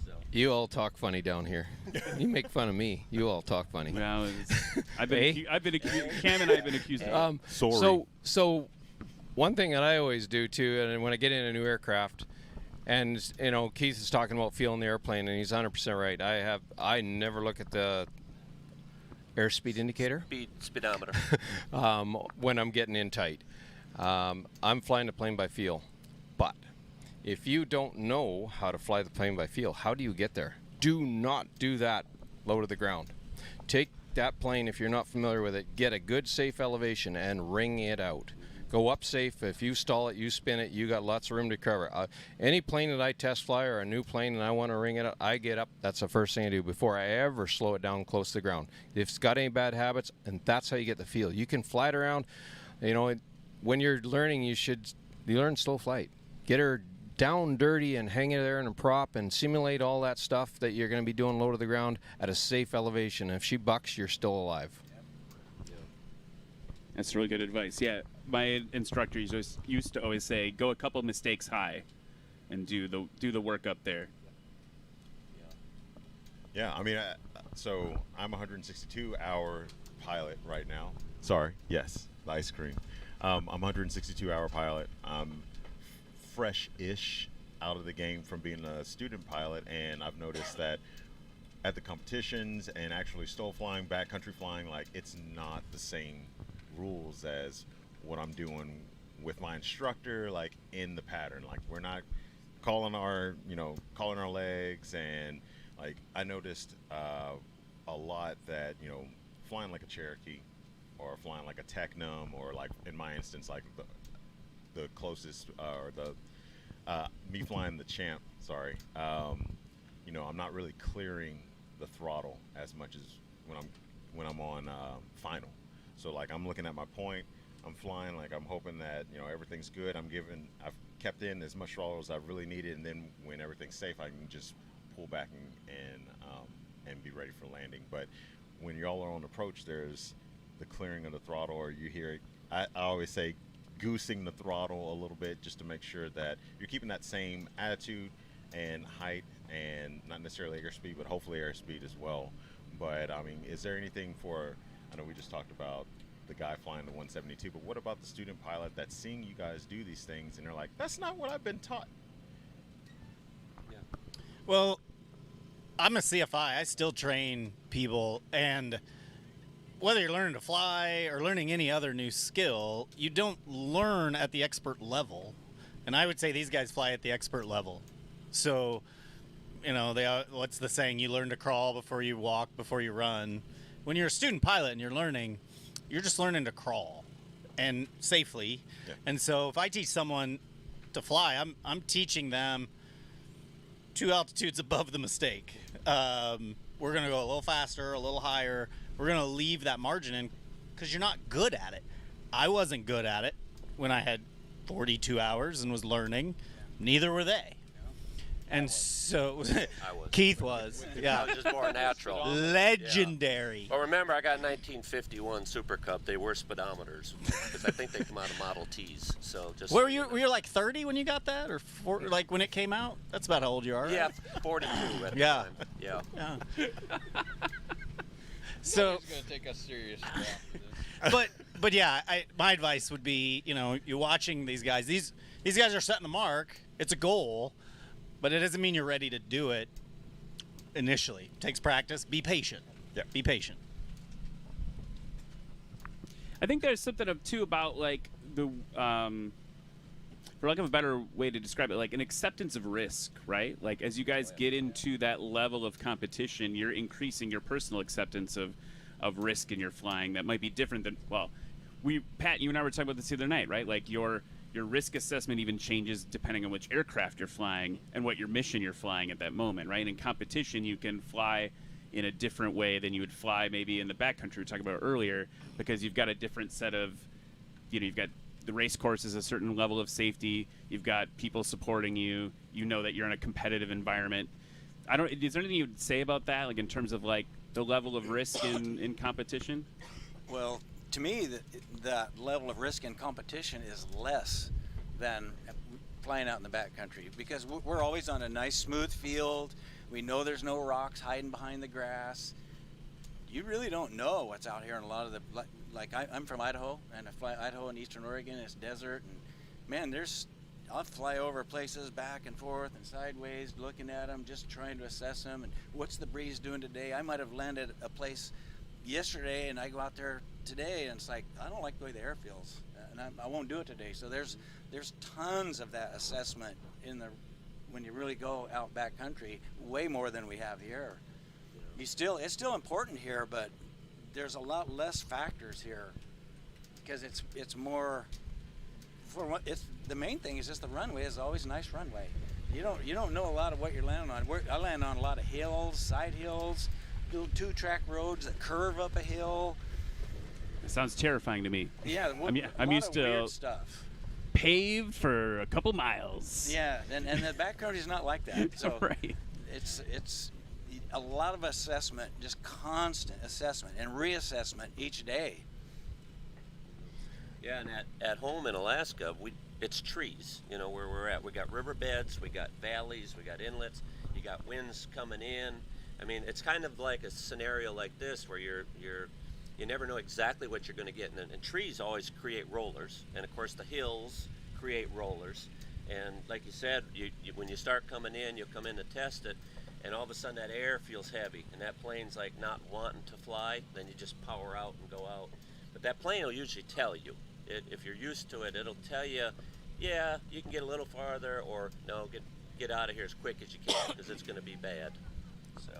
So. You all talk funny down here. You make fun of me. You all talk funny. Well, I've been accused. Cam and I have been accused. Sorry. So one thing that I always do too, and when I get in a new aircraft, and Keith is talking about feeling the airplane, and he's 100% right. I never look at the airspeed indicator. Speedometer. When I'm getting in tight. I'm flying the plane by feel. But if you don't know how to fly the plane by feel, how do you get there? Do not do that low to the ground. Take that plane, if you're not familiar with it, get a good safe elevation and ring it out. Go up safe. If you stall it, you spin it, you got lots of room to cover. Any plane that I test fly or a new plane and I want to ring it up, I get up. That's the first thing I do before I ever slow it down close to the ground. If it's got any bad habits, and that's how you get the feel. You can fly it around. When you're learning, you learn slow flight. Get her down dirty and hang it there in a prop and simulate all that stuff that you're going to be doing low to the ground at a safe elevation. If she bucks, you're still alive. That's really good advice. Yeah, my instructor used to always say, go a couple mistakes high and do the work up there. Yeah, I mean, so I'm a 162-hour pilot right now. Sorry, yes, the ice cream. I'm a 162-hour pilot. I'm fresh-ish out of the game from being a student pilot, and I've noticed that at the competitions and actually STOL flying, backcountry flying, like it's not the same rules as what I'm doing with my instructor, like in the pattern. Like we're not calling our legs, and like I noticed a lot that flying like a Cherokee or flying like a Technum, or like in my instance like the closest or the me flying the Champ. Sorry, I'm not really clearing the throttle as much as when I'm on final. So like I'm looking at my point, I'm flying, like I'm hoping that everything's good. I've kept in as much throttle as I really needed, and then when everything's safe, I can just pull back and be ready for landing. But when y'all are on approach, there's the clearing of the throttle, or you hear it. I always say goosing the throttle a little bit just to make sure that you're keeping that same attitude and height, and not necessarily airspeed, but hopefully airspeed as well. But I mean, is there anything I know we just talked about the guy flying the 172, but what about the student pilot that's seeing you guys do these things and they're like, that's not what I've been taught? Yeah. Well, I'm a CFI. I still train people, and whether you're learning to fly or learning any other new skill, you don't learn at the expert level. And I would say these guys fly at the expert level. So, what's the saying? You learn to crawl before you walk, before you run. When you're a student pilot and you're learning, you're just learning to crawl and safely. Yeah. And so if I teach someone to fly, I'm teaching them 2 altitudes above the mistake. We're going to go a little faster, a little higher. We're going to leave that margin in because you're not good at it. I wasn't good at it when I had 42 hours and was learning. Neither were they. And so I was. Keith was. I Yeah. was just more natural. Legendary. Well, remember, I got a 1951 Super Cup. They were speedometers because I think they come out of Model Ts. So just. Where were you? Were you like 30 when you got that, or like when it came out? That's about how old you are. Right? Yeah, 42 at the Yeah. time. Yeah. Yeah. So. It's gonna take us serious. But yeah, my advice would be, you're watching these guys. These guys are setting the mark. It's a goal, but it doesn't mean you're ready to do it initially. It takes practice. Be patient. Yeah. Be patient. I think there's something too about like the, for lack of a better way to describe it, like an acceptance of risk, right? Like as you guys get into that level of competition, you're increasing your personal acceptance of risk in your flying. That might be different than, well, Pat, you and I were talking about this the other night, right? Like your risk assessment even changes depending on which aircraft you're flying and what your mission you're flying at that moment, right? In competition, you can fly in a different way than you would fly maybe in the backcountry we were talking about earlier, because you've got a different set of, you've got the race course is a certain level of safety. You've got people supporting you. You know that you're in a competitive environment. Is there anything you would say about that, like in terms of like the level of risk in competition? Well, to me, that level of risk in competition is less than flying out in the backcountry, because we're always on a nice smooth field. We know there's no rocks hiding behind the grass. You really don't know what's out here in a lot of the, like I'm from Idaho, and I fly Idaho and Eastern Oregon. It's desert, and man, I'll fly over places back and forth and sideways, looking at them, just trying to assess them, and what's the breeze doing today. I might have landed a place yesterday, and I go out there today, and it's like, I don't like the way the air feels, and I won't do it today. So there's tons of that assessment when you really go out backcountry, way more than we have here. It's still important here, but there's a lot less factors here, because it's more. The main thing is just the runway is always a nice runway. You don't know a lot of what you're landing on. I land on a lot of hills, side hills, little 2-track roads that curve up a hill. It sounds terrifying to me. Yeah, I'm used to weird stuff. Paved for a couple miles. Yeah, and the backcountry is not like that. So right. It's a lot of assessment, just constant assessment and reassessment each day. Yeah, and at home in Alaska, it's trees, where we're at. We got riverbeds, we got valleys, we got inlets, you got winds coming in. I mean, it's kind of like a scenario like this where you never know exactly what you're going to get. And trees always create rollers, and of course the hills create rollers. And like you said, when you start coming in, you'll come in to test it, and all of a sudden that air feels heavy, and that plane's like not wanting to fly. Then you just power out and go out. But that plane will usually tell you. If you're used to it, it'll tell you, yeah, you can get a little farther, or no, get out of here as quick as you can, because it's going to be bad. So.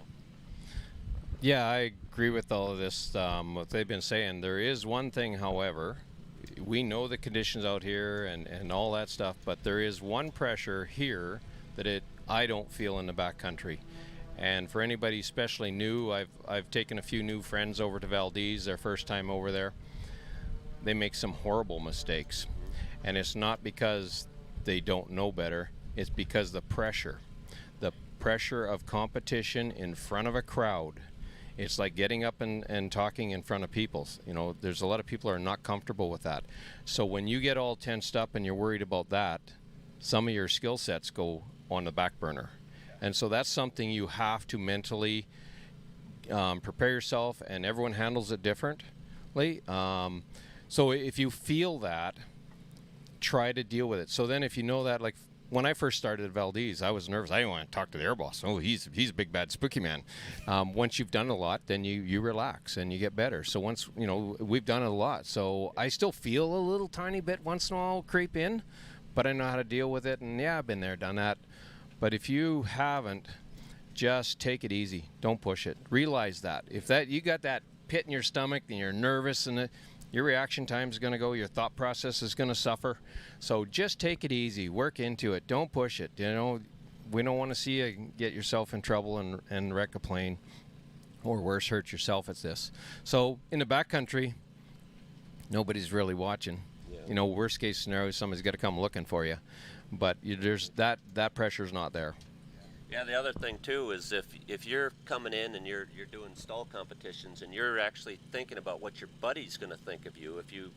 Yeah, I agree with all of this, what they've been saying. There is one thing, however, we know the conditions out here and all that stuff, but there is one pressure here that I don't feel in the backcountry. And for anybody especially new, I've taken a few new friends over to Valdez, their first time over there. They make some horrible mistakes, and it's not because they don't know better, it's because the pressure of competition in front of a crowd. It's like getting up and talking in front of people. There's a lot of people who are not comfortable with that. So when you get all tensed up and you're worried about that, some of your skill sets go on the back burner. And so that's something you have to mentally prepare yourself, and everyone handles it differently. So if you feel that, try to deal with it. So then if you know that, like when I first started at Valdez, I was nervous. I didn't want to talk to the air boss. Oh, he's a big, bad, spooky man. Once you've done a lot, then you relax and you get better. So once, we've done it a lot. So I still feel a little tiny bit once in a while creep in, but I know how to deal with it. And yeah, I've been there, done that. But if you haven't, just take it easy. Don't push it. Realize that. If you got that pit in your stomach and you're nervous, and your reaction time is going to go, your thought process is going to suffer. So just take it easy, work into it, don't push it. We don't want to see you get yourself in trouble and wreck a plane, or worse, hurt yourself at this. So in the backcountry, nobody's really watching. Yeah. Worst case scenario, somebody's got to come looking for you. But there's that pressure's not there. Yeah, the other thing too is if you're coming in and you're doing stall competitions and you're actually thinking about what your buddy's going to think of you if you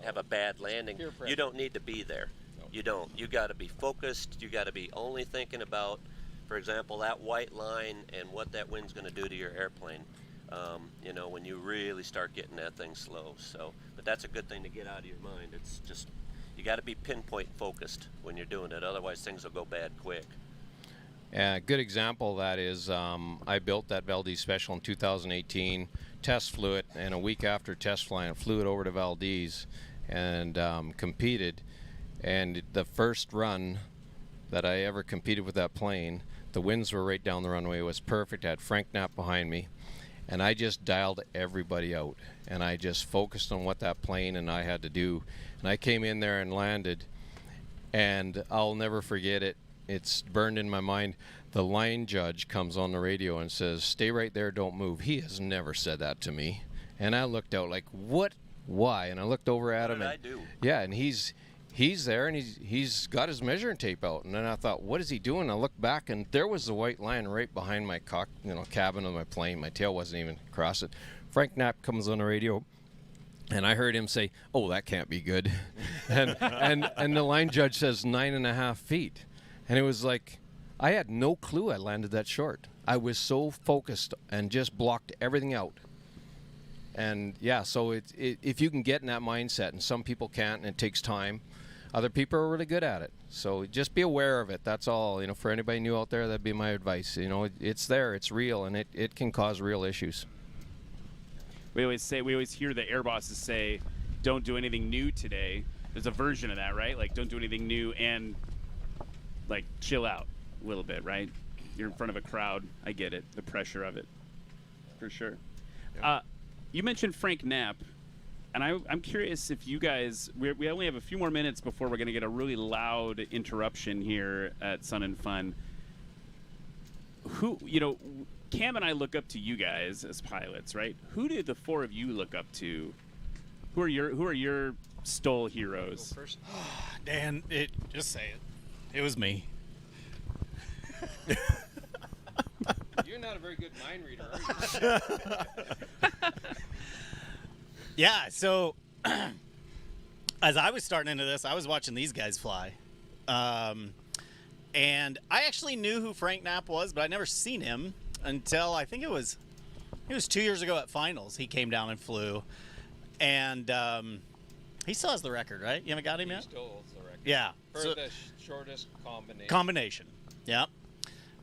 have a bad landing, you don't need to be there. No. You don't. You got to be focused. You got to be only thinking about, for example, that white line and what that wind's going to do to your airplane. You know, when you really start getting that thing slow. So, but that's a good thing to get out of your mind. It's just you got to be pinpoint focused when you're doing it. Otherwise, things will go bad quick. A good example of that is I built that Valdez Special in 2018, test flew it, and a week after test flying it, flew it over to Valdez and competed. And the first run that I ever competed with that plane, the winds were right down the runway. It was perfect. I had Frank Knapp behind me, and I just dialed everybody out. And I just focused on what that plane and I had to do. And I came in there and landed, and I'll never forget it. It's burned in my mind. The line judge comes on the radio and says, "Stay right there, don't move." He has never said that to me. And I looked out like, what? Why? And I looked over at him. What did I do? Yeah, and he's there, and he's got his measuring tape out. And then I thought, what is he doing? I looked back, and there was the white line right behind my cabin of my plane. My tail wasn't even across it. Frank Knapp comes on the radio, and I heard him say, "Oh, that can't be good." and the line judge says 9.5 feet. And it was like, I had no clue I landed that short. I was so focused and just blocked everything out. And yeah, so if you can get in that mindset, and some people can't, and it takes time, other people are really good at it. So just be aware of it. That's all. You know, for anybody new out there, that'd be my advice. You know, it's there, it's real, and it can cause real issues. We always hear the air bosses say, "Don't do anything new today." There's a version of that, right? Like, don't do anything new and like chill out a little bit, right? You're in front of a crowd. I get it, the pressure of it, for sure. Yeah. You mentioned Frank Knapp, and I'm curious if you guys, we only have a few more minutes before we're going to get a really loud interruption here at Sun and Fun. Who, you know, Cam and I look up to you guys as pilots, right? Who do the four of you look up to? Who are your STOL heroes? Go first. Dan, just say it. It was me. You're not a very good mind reader, are you? Yeah, so as I was starting into this, I was watching these guys fly. And I actually knew who Frank Knapp was, but I'd never seen him until I think it was 2 years ago at finals. He came down and flew. And he still has the record, right? You haven't got him yet? He still holds the record. Yeah. For the shortest combination. Combination, yeah.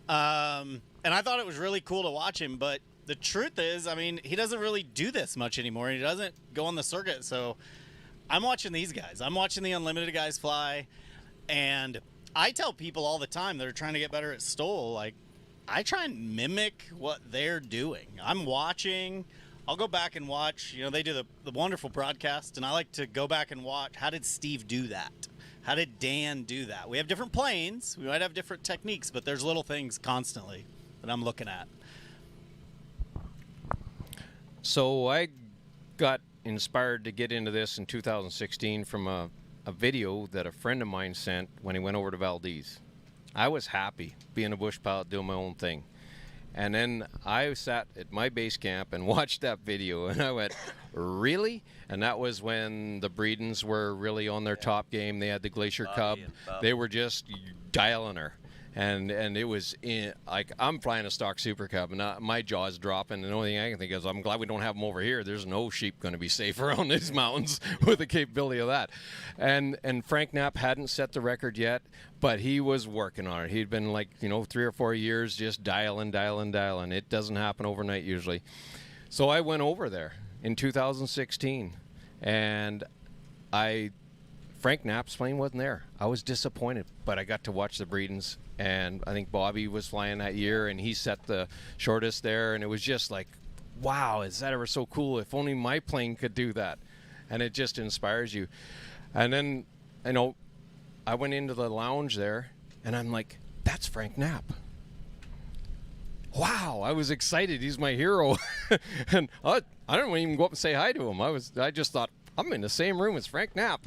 And I thought it was really cool to watch him, but the truth is, I mean, he doesn't really do this much anymore. He doesn't go on the circuit, so I'm watching these guys. I'm watching the unlimited guys fly, and I tell people all the time that are trying to get better at STOL, like, I try and mimic what they're doing. I'm watching. I'll go back and watch. You know, they do the wonderful broadcast, and I like to go back and watch, how did Steve do that? How did Dan do that? We have different planes. We might have different techniques, but there's little things constantly that I'm looking at. So I got inspired to get into this in 2016 from a video that a friend of mine sent when he went over to Valdez. I was happy being a bush pilot, doing my own thing. And then I sat at my base camp and watched that video, and I went, really? And that was when the Breedens were really on their top game. They had the Glacier Cub. They were just dialing her. And it was like, I'm flying a stock Super Cub, and my jaw's dropping. And the only thing I can think is, I'm glad we don't have them over here. There's no sheep going to be safe around these mountains with the capability of that. And Frank Knapp hadn't set the record yet, but he was working on it. He'd been 3 or 4 years just dialing. It doesn't happen overnight usually. So I went over there in 2016, and Frank Knapp's plane wasn't there. I was disappointed, but I got to watch the Breedens, and I think Bobby was flying that year, and he set the shortest there, and it was just like, wow, is that ever so cool? If only my plane could do that. And it just inspires you. And then, I went into the lounge there, and I'm like, that's Frank Knapp. Wow, I was excited. He's my hero. And I didn't even go up and say hi to him. I just thought, I'm in the same room as Frank Knapp.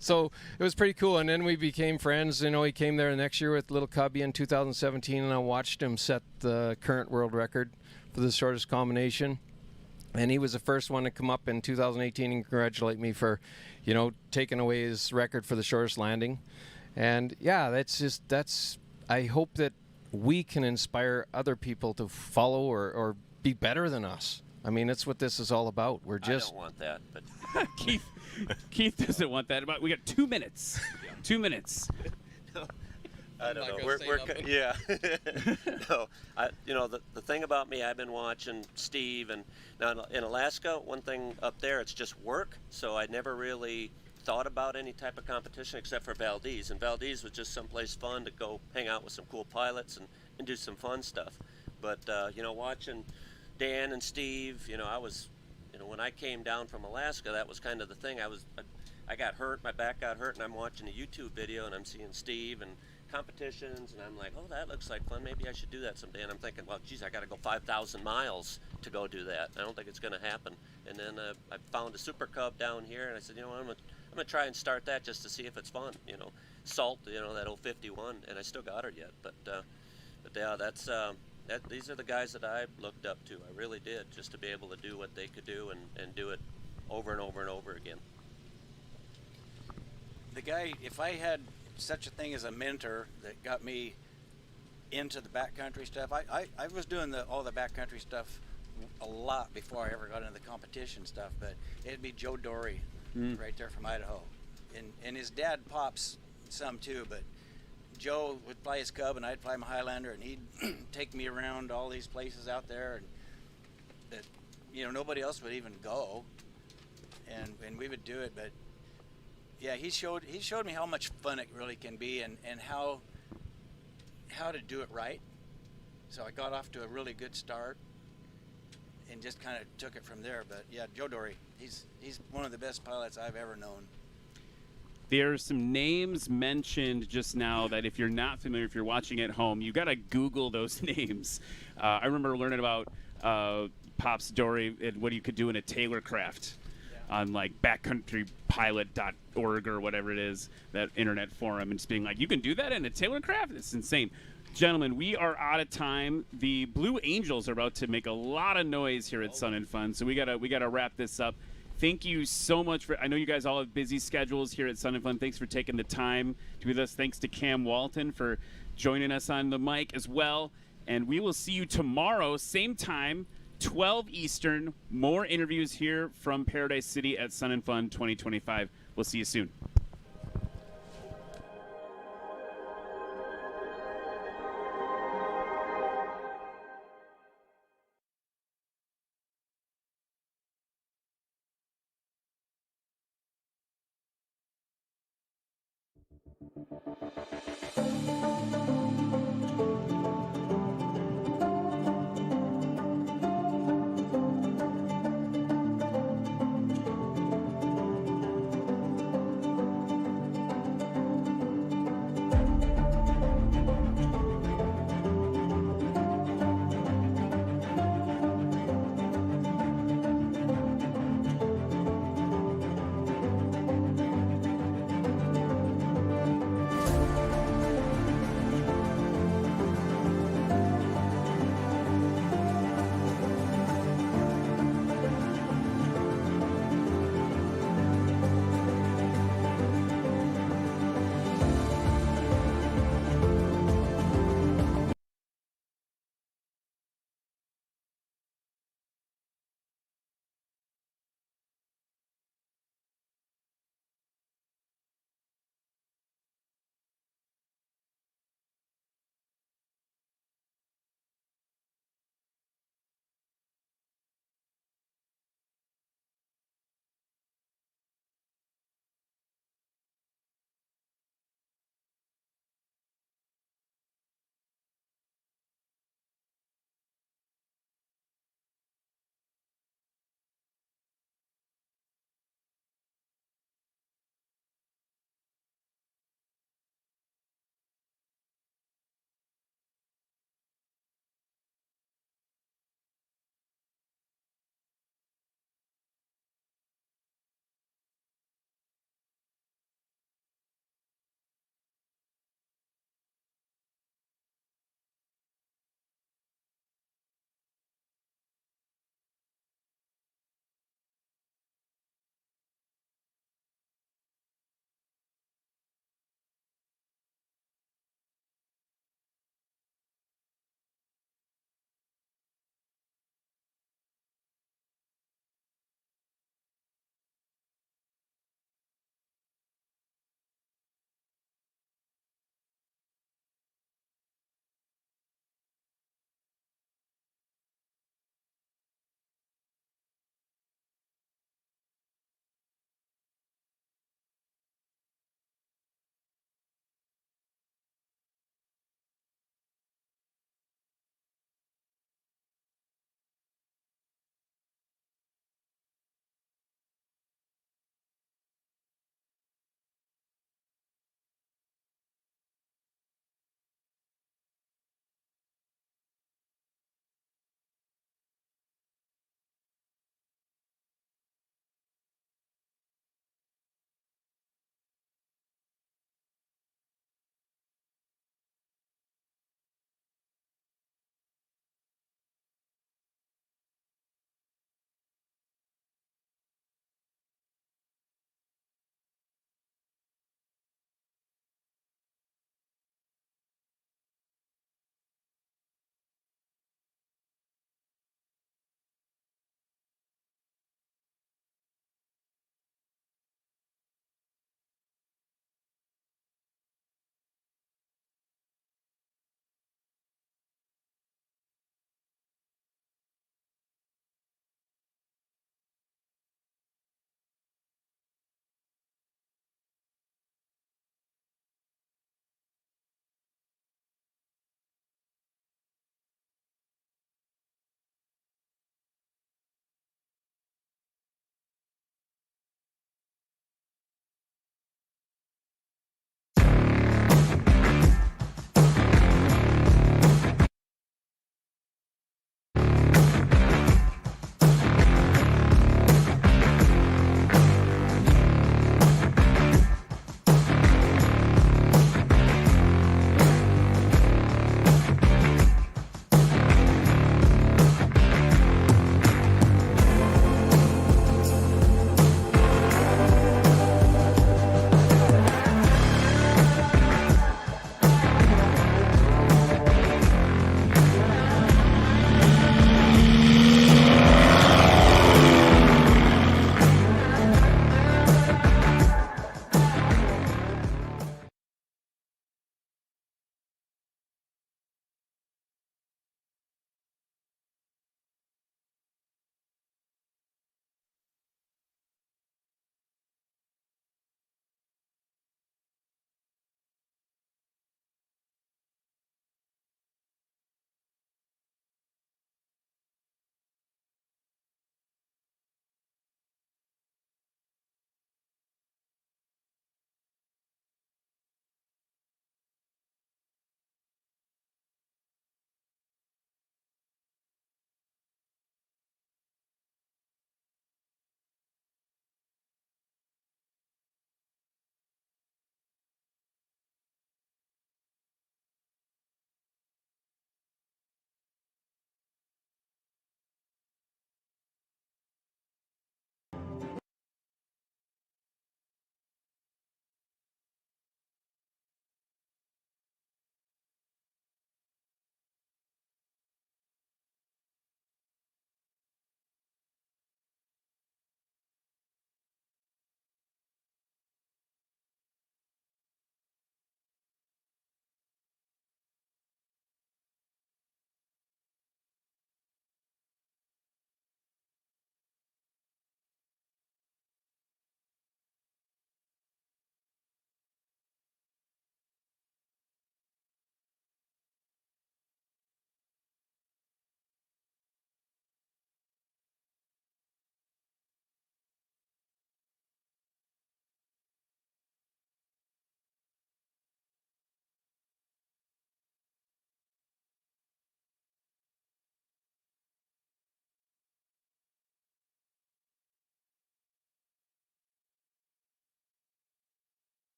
So it was pretty cool. And then we became friends. You know, he came there the next year with little Cubby in 2017, and I watched him set the current world record for the shortest combination. And he was the first one to come up in 2018 and congratulate me for, you know, taking away his record for the shortest landing. And yeah, I hope that we can inspire other people to follow or be better than us. I mean, that's what this is all about. We're just. I don't want that, but Keith doesn't want that. But we got 2 minutes. 2 minutes. I don't know. Yeah. No, you know, the thing about me, I've been watching Steve, and now in Alaska, one thing up there, it's just work. So I never really thought about any type of competition except for Valdez. And Valdez was just someplace fun to go hang out with some cool pilots and do some fun stuff. But, you know, watching Dan and Steve, you know, when I came down from Alaska, that was kind of the thing. I got hurt, my back got hurt, and I'm watching a YouTube video, and I'm seeing Steve and competitions, and I'm like, oh, that looks like fun. Maybe I should do that someday. And I'm thinking, well, geez, I got to go 5,000 miles to go do that. I don't think it's going to happen. And then I found a Super Cub down here, and I said, you know what, I'm gonna try and start that just to see if it's fun. You know, Salt, you know, that 051, and I still got her yet. But yeah, these are the guys that I looked up to. I really did, just to be able to do what they could do and do it over and over and over again. The guy, if I had such a thing as a mentor that got me into the backcountry stuff, I was doing all the backcountry stuff a lot before I ever got into the competition stuff, but it'd be Joe Dory right there from Idaho. And his dad pops some too, but Joe would fly his Cub and I'd fly my Highlander, and he'd take me around all these places out there, and that, you know, nobody else would even go, and we would do it. But yeah, he showed me how much fun it really can be, and how to do it right. So I got off to a really good start and just kind of took it from there. But yeah, Joe Dory, he's one of the best pilots I've ever known. There are some names mentioned just now that if you're not familiar, if you're watching at home, you got to Google those names. I remember learning about Pops Dory and what you could do in a Taylorcraft on like backcountrypilot.org or whatever it is, that internet forum, and just being like, you can do that in a Taylorcraft? It's insane. Gentlemen, we are out of time. The Blue Angels are about to make a lot of noise here at Sun and Fun, so we gotta wrap this up. Thank you so much I know you guys all have busy schedules here at Sun and Fun. Thanks for taking the time to be with us. Thanks to Cam Walton for joining us on the mic as well. And we will see you tomorrow, same time, 12 Eastern. More interviews here from Paradise City at Sun and Fun 2025. We'll see you soon.